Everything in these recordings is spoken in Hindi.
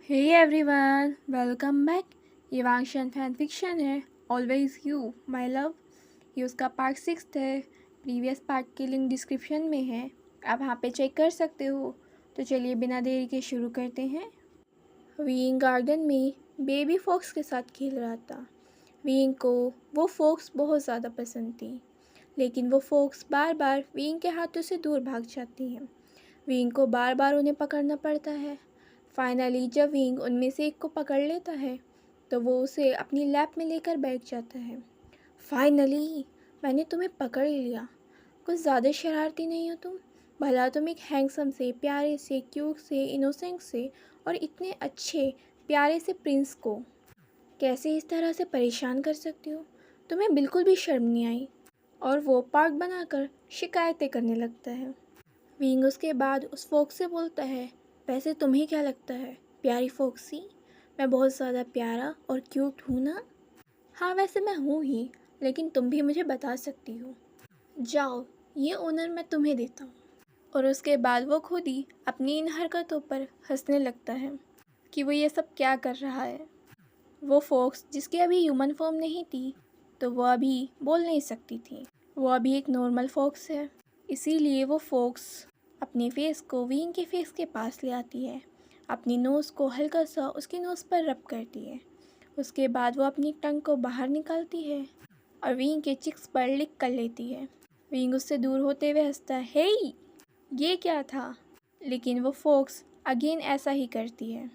Hey everyone, welcome back. ये वांगशन फैन फिक्शन है। Always you my love. ये उसका पार्ट 6 है। प्रीवियस पार्ट की लिंक डिस्क्रिप्शन में है, आप वहाँ पे चेक कर सकते हो। तो चलिए बिना देरी के शुरू करते हैं। विंग गार्डन में बेबी फॉक्स के साथ खेल रहा था। विंग को वो फॉक्स बहुत ज़्यादा पसंद थी, लेकिन वो फॉक्स बार बार विंग के हाथों से दूर भाग जाती है। विंग को बार बार उन्हें पकड़ना पड़ता है। फाइनली जब विंग उनमें से एक को पकड़ लेता है तो वो उसे अपनी लैप में लेकर बैठ जाता है। फाइनली मैंने तुम्हें पकड़ लिया। कुछ ज़्यादा शरारती नहीं हो तुम। भला तुम एक हैंडसम से, प्यारे से, क्यूट से, इनोसेंट से और इतने अच्छे प्यारे से प्रिंस को कैसे इस तरह से परेशान कर सकती हो। तुम्हें बिल्कुल भी शर्म नहीं आई। और वो पार्क बनाकर शिकायतें करने लगता है। विंग उसके बाद उस फोक्स से बोलता है, वैसे तुम्हें क्या लगता है प्यारी फोक्सी, मैं बहुत ज़्यादा प्यारा और क्यूट हूँ ना? हाँ वैसे मैं हूँ ही, लेकिन तुम भी मुझे बता सकती हो। जाओ, ये ऑनर मैं तुम्हें देता हूँ। और उसके बाद वो खुद ही अपनी इन हरकतों पर हंसने लगता है कि वो ये सब क्या कर रहा है। वो फोक्स जिसकी अभी ह्यूमन फॉर्म नहीं थी, तो वो अभी बोल नहीं सकती थी। वो अभी एक नॉर्मल फोक्स है। इसीलिए वो फोक्स अपने फेस को विंग के फेस के पास ले आती है, अपनी नोज़ को हल्का सा उसकी नोज़ पर रब करती है। उसके बाद वो अपनी टंग को बाहर निकालती है और विंग के चिक्स पर लिक कर लेती है। विंग उससे दूर होते हुए हंसता है, हे ये क्या था? लेकिन वो फोक्स अगेन ऐसा ही करती है।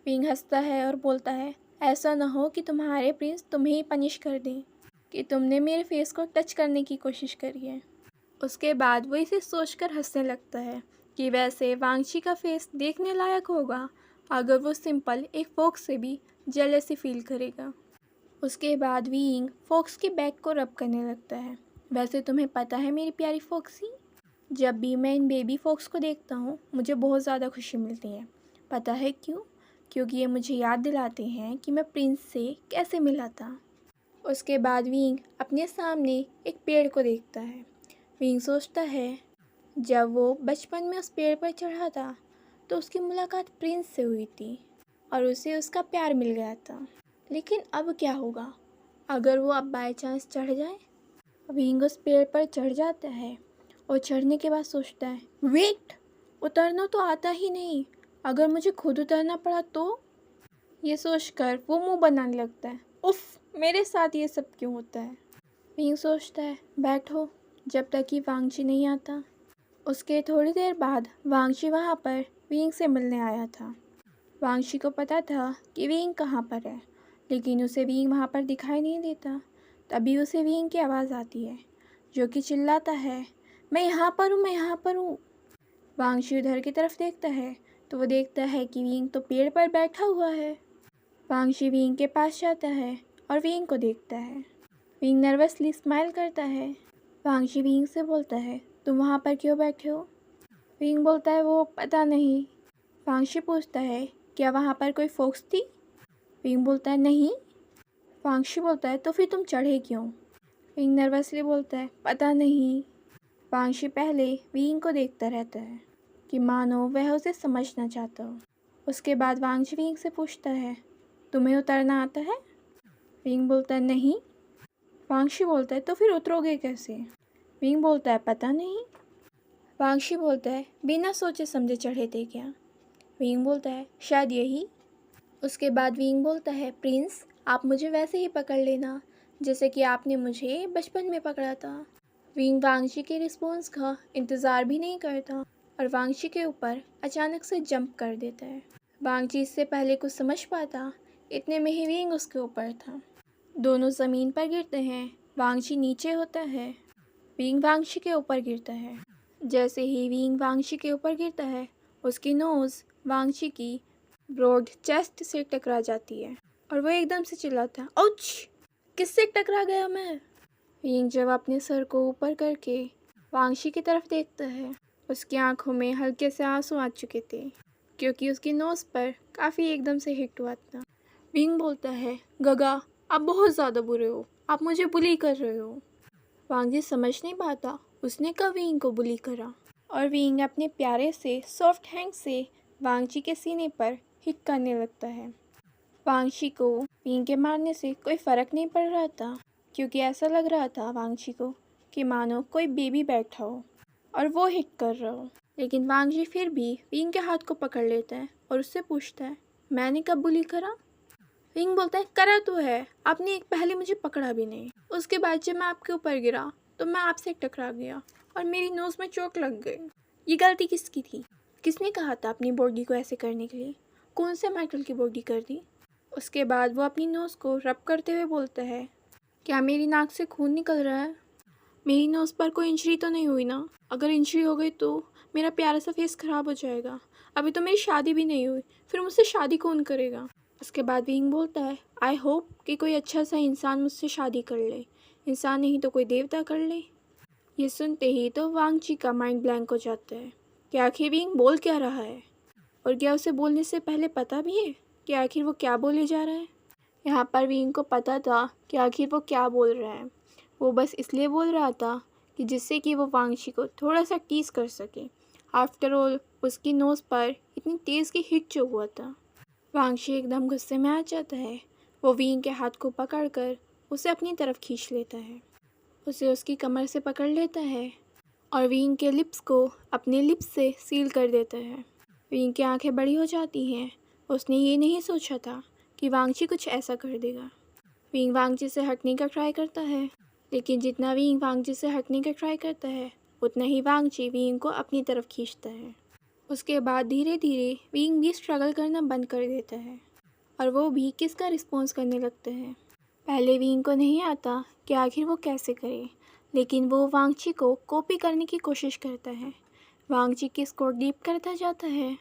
विंग हंसता है और बोलता है, ऐसा ना हो कि तुम्हारे प्रिंस तुम्हें ही पनिश कर दें कि तुमने मेरे फेस को टच करने की कोशिश करी है। उसके बाद वो इसे सोचकर हंसने लगता है कि वैसे वांगची का फेस देखने लायक होगा अगर वो सिंपल एक फोक्स से भी जेलसी फील करेगा। उसके बाद विंग फोक्स के बैक को रब करने लगता है। वैसे तुम्हें पता है मेरी प्यारी फोक्सी, जब भी मैं इन बेबी फोक्स को देखता हूँ मुझे बहुत ज़्यादा खुशी मिलती है। पता है क्यों? क्योंकि ये मुझे याद दिलाते हैं कि मैं प्रिंस से कैसे मिला था। उसके बाद विंग अपने सामने एक पेड़ को देखता है। विंग सोचता है, जब वो बचपन में उस पेड़ पर चढ़ा था तो उसकी मुलाकात प्रिंस से हुई थी और उसे उसका प्यार मिल गया था। लेकिन अब क्या होगा अगर वो अब बाय चांस चढ़ जाए? विंग उस पेड़ पर चढ़ जाता है और चढ़ने के बाद सोचता है, वेट, उतरना तो आता ही नहीं, अगर मुझे खुद उतरना पड़ा तो? ये सोचकर वो मुंह बनाने लगता है, उफ, मेरे साथ ये सब क्यों होता है? विंग सोचता है, बैठो जब तक कि वांगची नहीं आता। उसके थोड़ी देर बाद वांगची वहाँ पर विंग से मिलने आया था। वांगची को पता था कि विंग कहाँ पर है, लेकिन उसे विंग वहाँ पर दिखाई नहीं देता। तभी उसे विंग की आवाज़ आती है जो कि चिल्लाता है, मैं यहाँ पर हूँ, मैं यहाँ पर हूँ। वांगची उधर की तरफ देखता है तो वो देखता है कि विंग तो पेड़ पर बैठा हुआ है। वांगची विंग के पास जाता है और विंग को देखता है। विंग नर्वसली स्माइल करता है। वांगची विंग से बोलता है, तुम वहाँ पर क्यों बैठे हो? विंग बोलता है, वो पता नहीं। वांगची पूछता है, क्या वहाँ पर कोई फोक्स थी? विंग बोलता है, नहीं। वांगची बोलता है, तो फिर तुम चढ़े क्यों? विंग नर्वसली बोलता है, पता नहीं। वांगची पहले विंग को देखता रहता है कि मानो वह उसे समझना चाहता हो। उसके बाद वांगची विंग से पूछता है, तुम्हें उतरना आता है? विंग बोलता है, नहीं। वांगची बोलता है, तो फिर उतरोगे कैसे? विंग बोलता है, पता नहीं। वांगची बोलता है, बिना सोचे समझे चढ़े थे क्या? विंग बोलता है, शायद यही। उसके बाद विंग बोलता है, प्रिंस आप मुझे वैसे ही पकड़ लेना जैसे कि आपने मुझे बचपन में पकड़ा था। विंग वांगची के रिस्पॉन्स का इंतज़ार भी नहीं करता और वांगची के ऊपर अचानक से जंप कर देता है। वांगची इससे पहले कुछ समझ पाता, इतने में ही विंग उसके ऊपर था। दोनों ज़मीन पर गिरते हैं। वांगची नीचे होता है, विंग वांगची के ऊपर गिरता है। जैसे ही विंग वांगची के ऊपर गिरता है उसकी नोज़ वांगची की ब्रॉड चेस्ट से टकरा जाती है और वो एकदम से चिल्लाता है, औच, किससे टकरा गया मैं? विंग जब अपने सर को ऊपर करके वांगची की तरफ देखता है उसकी आंखों में हल्के से आंसू आ चुके थे क्योंकि उसकी नोज़ पर काफ़ी एकदम से हिट हुआ था। विंग बोलता है, गगा आप बहुत ज़्यादा बुरे हो, आप मुझे बुली कर रहे हो। वांगची समझ नहीं पाता उसने कब विंग को बुली करा और विंग अपने प्यारे से सॉफ्ट हैंड से वांगची के सीने पर हिट करने लगता है। वांगशी को विंग के मारने से कोई फ़र्क नहीं पड़ रहा था, क्योंकि ऐसा लग रहा था वांगशी को कि मानो कोई बेबी बैठा हो और वो हिट कर रहा हो। लेकिन वांगशी फिर भी विंग के हाथ को पकड़ लेता है और उससे पूछता है, मैंने कब बुली करा? विंग बोलता है, करा तो है, आपने एक पहले मुझे पकड़ा भी नहीं। उसके बाद जब मैं आपके ऊपर गिरा तो मैं आपसे टकरा गया और मेरी नोज़ में चोट लग गई। ये गलती किसकी थी? किसने कहा था अपनी बॉडी को ऐसे करने के लिए? कौन से माइकल की बॉडी कर दी? उसके बाद वो अपनी नोज़ को रब करते हुए बोलता है, क्या मेरी नाक से खून निकल रहा है? मेरी नोज़ पर कोई इंजरी तो नहीं हुई ना? अगर इंजरी हो गई तो मेरा प्यारा सा फेस ख़राब हो जाएगा। अभी तो मेरी शादी भी नहीं हुई, फिर मुझसे शादी कौन करेगा? उसके बाद विंग बोलता है, आई होप कि कोई अच्छा सा इंसान मुझसे शादी कर ले। इंसान नहीं तो कोई देवता कर ले। ये सुनते ही तो वांगची का माइंड ब्लैंक हो जाता है कि आखिर विंग बोल क्या रहा है, और क्या उसे बोलने से पहले पता भी है कि आखिर वो क्या बोले जा रहा है। यहाँ पर विंग को पता था कि आखिर वो क्या बोल रहा है। वो बस इसलिए बोल रहा था कि जिससे कि वो वांगशी को थोड़ा सा टीस कर सके। आफ्टर ऑल उसकी नोज़ पर इतनी तेज़ की हिट जो हुआ था। वांगशी एकदम गुस्से में आ जाता है। वो विंग के हाथ को पकड़कर उसे अपनी तरफ खींच लेता है, उसे उसकी कमर से पकड़ लेता है और विंग के लिप्स को अपने लिप्स से सील कर देता है। विंग की आंखें बड़ी हो जाती हैं। उसने ये नहीं सोचा था कि वांगची कुछ ऐसा कर देगा। विंग वांगची से हटने का ट्राई करता है, लेकिन जितना विंग वांगची से हटने का ट्राई करता है उतना ही वांगची विंग को अपनी तरफ खींचता है। उसके बाद धीरे धीरे विंग भी स्ट्रगल करना बंद कर देता है और वो भी किसका रिस्पॉन्स करने लगता है। पहले विंग को नहीं आता कि आखिर वो कैसे करे, लेकिन वो वांगची को कॉपी करने की कोशिश करता है। वांगची किस को डीप करता जाता है,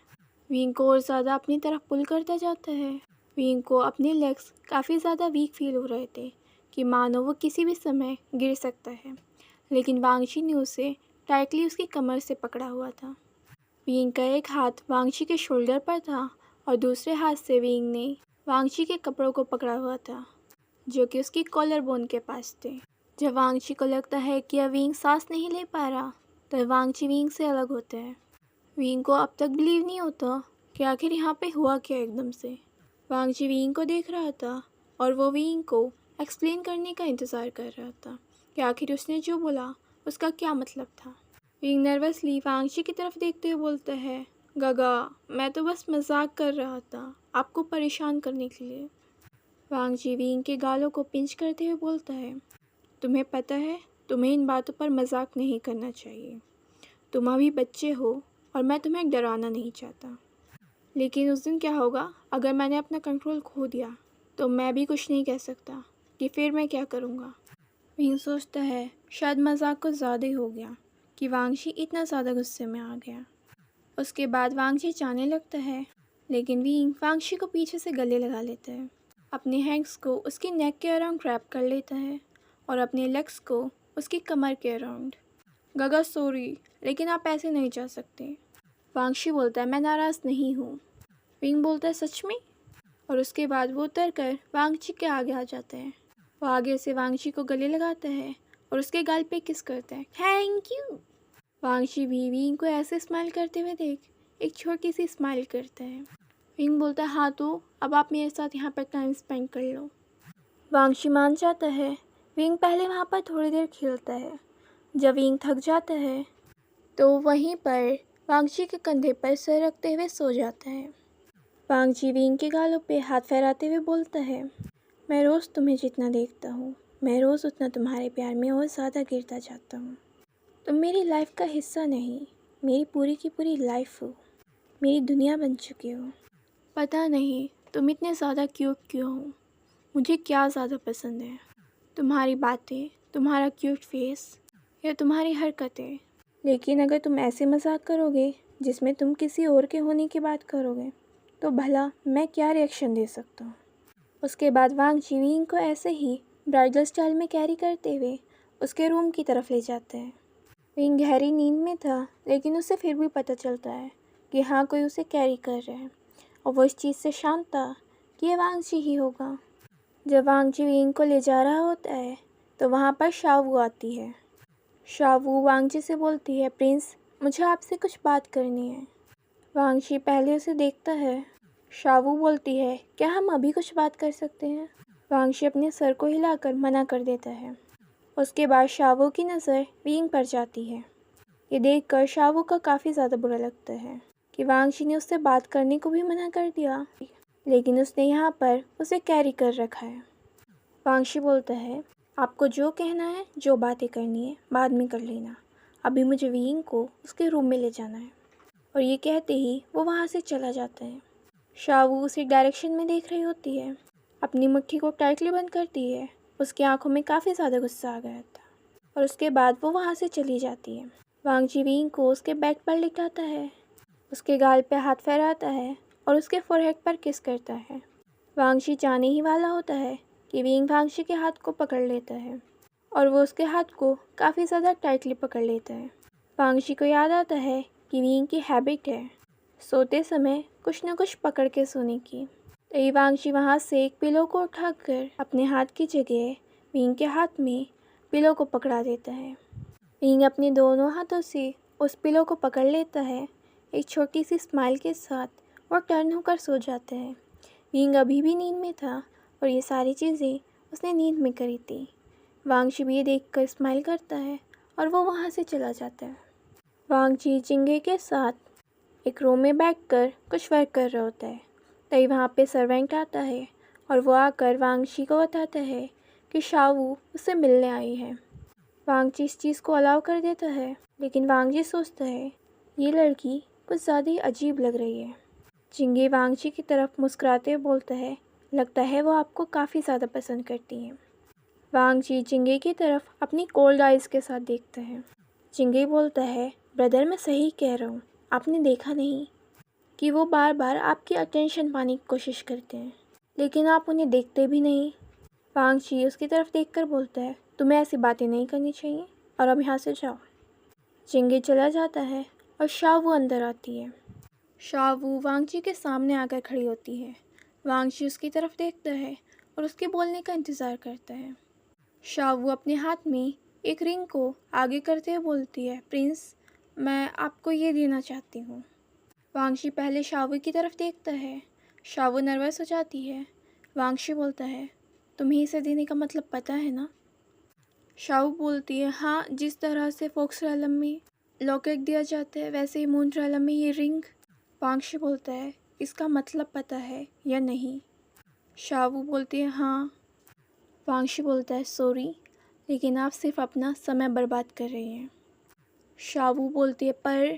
विंग को और ज़्यादा अपनी तरफ पुल करता जाता है। विंग को अपने लेग्स काफ़ी ज़्यादा वीक फील हो रहे थे कि मानो वो किसी भी समय गिर सकता है, लेकिन वांगची ने उसे टाइटली उसकी कमर से पकड़ा हुआ था। विंग का एक हाथ वांगची के शोल्डर पर था और दूसरे हाथ से विंग ने वांगची के कपड़ों को पकड़ा हुआ था, जो कि उसकी कॉलर बोन के पास थे। जब वांगची को लगता है कि अब विंग सांस नहीं ले पा रहा, तो वांगची विंग से अलग होता है। विंग को अब तक बिलीव नहीं होता कि आखिर यहाँ पे हुआ क्या एकदम से। वांगची विंग को देख रहा था और वो विंग को एक्सप्लेन करने का इंतज़ार कर रहा था कि आखिर उसने जो बोला उसका क्या मतलब था। विंग नर्वसली वांगची की तरफ देखते हुए बोलता है, गगा, मैं तो बस मजाक कर रहा था, आपको परेशान करने के लिए। वांगची विंग के गालों को पिंच करते हुए बोलता है, तुम्हें पता है, तुम्हें इन बातों पर मजाक नहीं करना चाहिए। तुम अभी बच्चे हो और मैं तुम्हें डराना नहीं चाहता, लेकिन उस दिन क्या होगा अगर मैंने अपना कंट्रोल खो दिया, तो मैं भी कुछ नहीं कह सकता कि फिर मैं क्या करूँगा। विंग सोचता है शायद मजाक कुछ ज़्यादा ही हो गया कि वांगची इतना ज़्यादा गुस्से में आ गया। उसके बाद वांगची जाने लगता है, लेकिन विंग वांगची को पीछे से गले लगा लेता है, अपने हैंड्स को उसकी नेक के अराउंड ग्रैब कर लेता है और अपने लेग्स को उसकी कमर के अराउंड। गगा सॉरी, लेकिन आप ऐसे नहीं जा सकते। वांगची बोलता है, मैं नाराज़ नहीं हूँ। विंग बोलता है, सच में? और उसके बाद वो उतर कर वांगची के आगे आ जाता है। वो आगे से वांगची को गले लगाता है और उसके गाल पे किस करता है, थैंक यू। वांगची भी विंग को ऐसे स्माइल करते हुए देख एक छोटी सी स्माइल करता है। विंग बोलता है, हाँ तो अब आप मेरे साथ यहाँ पर टाइम स्पेंड कर लो। वांगची मान जाता है। विंग पहले वहाँ पर थोड़ी देर खेलता है। जब विंग थक जाता है तो वहीं पर वांगची के कंधे पर सर रखते हुए सो जाता है। वांगची विंग के गालों पे हाथ फहराते हुए बोलता है, मैं रोज़ तुम्हें जितना देखता हूँ, मैं रोज़ उतना तुम्हारे प्यार में और ज़्यादा गिरता जाता हूँ। तुम मेरी लाइफ का हिस्सा नहीं, मेरी पूरी की पूरी लाइफ हो, मेरी दुनिया बन चुकी हो। पता नहीं तुम इतने ज़्यादा क्यूट क्यों हो, मुझे क्या ज़्यादा पसंद है, तुम्हारी बातें, तुम्हारा क्यूट फेस या तुम्हारी हरकतें। लेकिन अगर तुम ऐसे मजाक करोगे जिसमें तुम किसी और के होने की बात करोगे, तो भला मैं क्या रिएक्शन दे सकता हूँ। उसके बाद वांगची विंग को ऐसे ही ब्राइडल स्टाइल में कैरी करते हुए उसके रूम की तरफ ले जाते हैं। विंग गहरी नींद में था, लेकिन उसे फिर भी पता चलता है कि हाँ कोई उसे कैरी कर रहा है, और वो इस चीज़ से शांत था कि ये वांगची ही होगा। जब वांगची विंग को ले जा रहा होता है तो वहाँ पर शावू आती है। शावू वांगची से बोलती है, प्रिंस, मुझे आपसे कुछ बात करनी है। वांगची पहले उसे देखता है शावू बोलती है, क्या हम अभी कुछ बात कर सकते हैं? वांगशी अपने सर को हिलाकर मना कर देता है। उसके बाद शावू की नज़र विंग पर जाती है। ये देखकर शावू का काफ़ी ज़्यादा बुरा लगता है कि वांगशी ने उससे बात करने को भी मना कर दिया, लेकिन उसने यहाँ पर उसे कैरी कर रखा है। वांगशी बोलता है, आपको जो कहना है, जो बातें करनी है, बाद में कर लेना। अभी मुझे विंग को उसके रूम में ले जाना है। और ये कहते ही वो वहाँ से चला जाता है। शावू उसी डायरेक्शन में देख रही होती है, अपनी मुट्ठी को टाइटली बंद करती है। उसकी आंखों में काफ़ी ज़्यादा गुस्सा आ गया था और उसके बाद वो वहाँ से चली जाती है। वांगजी विंग को उसके बैक पर लिटाता है, उसके गाल पे हाथ फहराता है और उसके फोरहेड पर किस करता है। वांगशी जाने ही वाला होता है कि विंग वांगशी के हाथ को पकड़ लेता है और वो उसके हाथ को काफ़ी ज़्यादा टाइटली पकड़ लेता है। वांगशी को याद आता है कि विंग की हैबिट है सोते समय कुछ न कुछ पकड़ के सोने की। तभी वांगशी वहाँ से एक पिलो को उठाकर अपने हाथ की जगह विंग के हाथ में पिलो को पकड़ा देता है। विंग अपने दोनों हाथों से उस पिलो को पकड़ लेता है। एक छोटी सी स्माइल के साथ वो टर्न होकर सो जाता है। विंग अभी भी नींद में था और ये सारी चीज़ें उसने नींद में करी थी। वांगशी भी ये देखकर स्माइल करता है और वो वहाँ से चला जाता है। वांगशी चिंगे के साथ एक रूम में बैठकर कुछ वर्क कर रहा होता है। तभी वहाँ पे सर्वेंट आता है और वो आकर वांगशी को बताता है कि शावू उससे मिलने आई है। वांगजी इस चीज़ को अलाउ कर देता है, लेकिन वांगजी सोचता है ये लड़की कुछ ज़्यादा ही अजीब लग रही है। चिंगे वांगजी की तरफ मुस्कुराते हुए बोलता है, लगता है वो आपको काफ़ी ज़्यादा पसंद करती हैं। वांगजी चिंगे की तरफ अपनी कोल्ड आइज़ के साथ देखता है। चिंगे बोलता है, ब्रदर मैं सही कह रहा हूँ, आपने देखा नहीं कि वो बार बार आपकी अटेंशन पाने की कोशिश करते हैं, लेकिन आप उन्हें देखते भी नहीं। वांगशी उसकी तरफ देखकर बोलता है, तुम्हें ऐसी बातें नहीं करनी चाहिए और अब यहाँ से जाओ। चिंगे चला जाता है और शावू अंदर आती है। शावू वांगशी के सामने आकर खड़ी होती है। वांगशी उसकी तरफ देखता है और उसके बोलने का इंतज़ार करता है। शावू अपने हाथ में एक रिंग को आगे करते हुए बोलती है, प्रिंस मैं आपको ये देना चाहती हूँ। वांगशी पहले शावू की तरफ देखता है। शावू नर्वस हो जाती है। वांगशी बोलता है, तुम्हें इसे देने का मतलब पता है ना? शावू बोलती है, हाँ, जिस तरह से फोक्सरैलम में लॉकेट दिया जाता है वैसे ही मूनरैलम में ये रिंग। वांगशी बोलता है, इसका मतलब पता है या नहीं? शावू बोलती है, हाँ। वांगशी बोलता है, सॉरी, लेकिन आप सिर्फ अपना समय बर्बाद कर रही हैं। शावू बोलती है, पर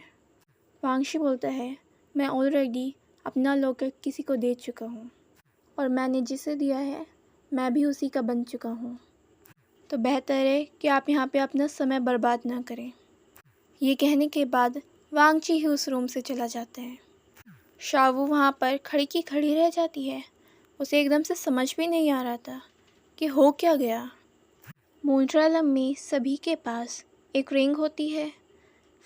वांगशी बोलता है, मैं ऑलरेडी अपना लॉकेट किसी को दे चुका हूँ और मैंने जिसे दिया है मैं भी उसी का बन चुका हूँ, तो बेहतर है कि आप यहाँ पे अपना समय बर्बाद ना करें। ये कहने के बाद वांगची ही उस रूम से चला जाता है। शावू वहाँ पर खड़ी की खड़ी रह जाती है। उसे एकदम से समझ भी नहीं आ रहा था कि हो क्या गया। मूनरैलम में सभी के पास एक रिंग होती है,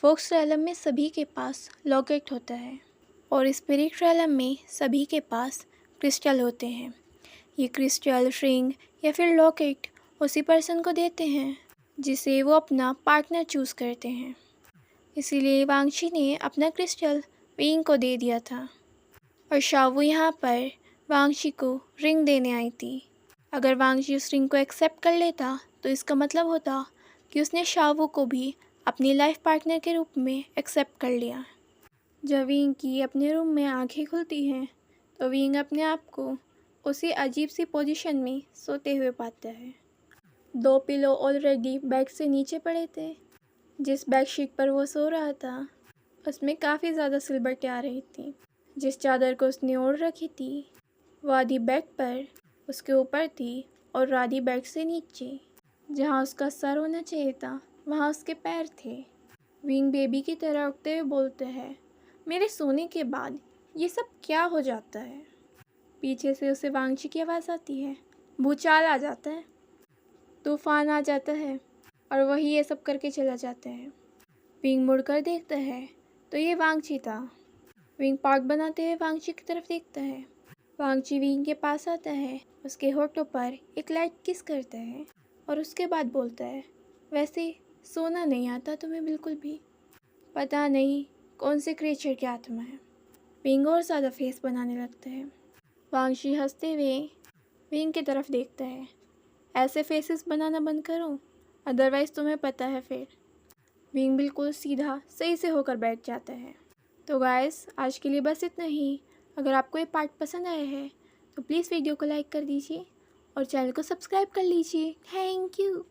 फोक्सरैलम में सभी के पास लॉकेट होता है और स्पिरिट रैलम में सभी के पास क्रिस्टल होते हैं। ये क्रिस्टल, रिंग या फिर लॉकेट उसी पर्सन को देते हैं जिसे वो अपना पार्टनर चूज़ करते हैं। इसीलिए वांगशी ने अपना क्रिस्टल विंग को दे दिया था और शावू यहाँ पर वांगशी को रिंग देने आई थी। अगर वांगशी उस रिंग को एक्सेप्ट कर लेता तो इसका मतलब होता कि उसने शावू को भी अपनी लाइफ पार्टनर के रूप में एक्सेप्ट कर लिया। जब विंग की अपने रूम में आंखें खुलती हैं तो विंग अपने आप को उसी अजीब सी पोजीशन में सोते हुए पाता है। 2 पिलो ऑलरेडी बेड से नीचे पड़े थे। जिस बेडशीट पर वो सो रहा था उसमें काफ़ी ज़्यादा सिलबटें आ रही थी। जिस चादर को उसने ओढ़ रखी थी वो आधी बेड पर उसके ऊपर थी और आधी बेड से नीचे। जहाँ उसका सर होना चाहिए था वहाँ उसके पैर थे। विंग बेबी की तरह उठते हुए बोलते हैं, मेरे सोने के बाद ये सब क्या हो जाता है? पीछे से उसे वांगची की आवाज़ आती है, भूचाल आ जाता है, तूफान आ जाता है और वही ये सब करके चला जाता है। विंग मुड़कर देखता है तो ये वांगची था। विंग पार्क बनाते हुए वांगची की तरफ देखता है। वांगची विंग के पास आता है, उसके होठों पर एक लाइट किस करता है और उसके बाद बोलता है, वैसे सोना नहीं आता तुम्हें बिल्कुल भी? पता नहीं कौन से क्रिएचर की आत्मा है। विंग और ज़्यादा फेस बनाने लगता है। वांगशी हंसते हुए विंग की तरफ देखता है। ऐसे फेसेस बनाना बंद करो, अदरवाइज़ तुम्हें पता है फिर। विंग बिल्कुल सीधा सही से होकर बैठ जाता है। तो गाइस, आज के लिए बस इतना ही। अगर आपको ये पार्ट पसंद आया है तो प्लीज़ वीडियो को लाइक कर दीजिए और चैनल को सब्सक्राइब कर लीजिए। Thank you.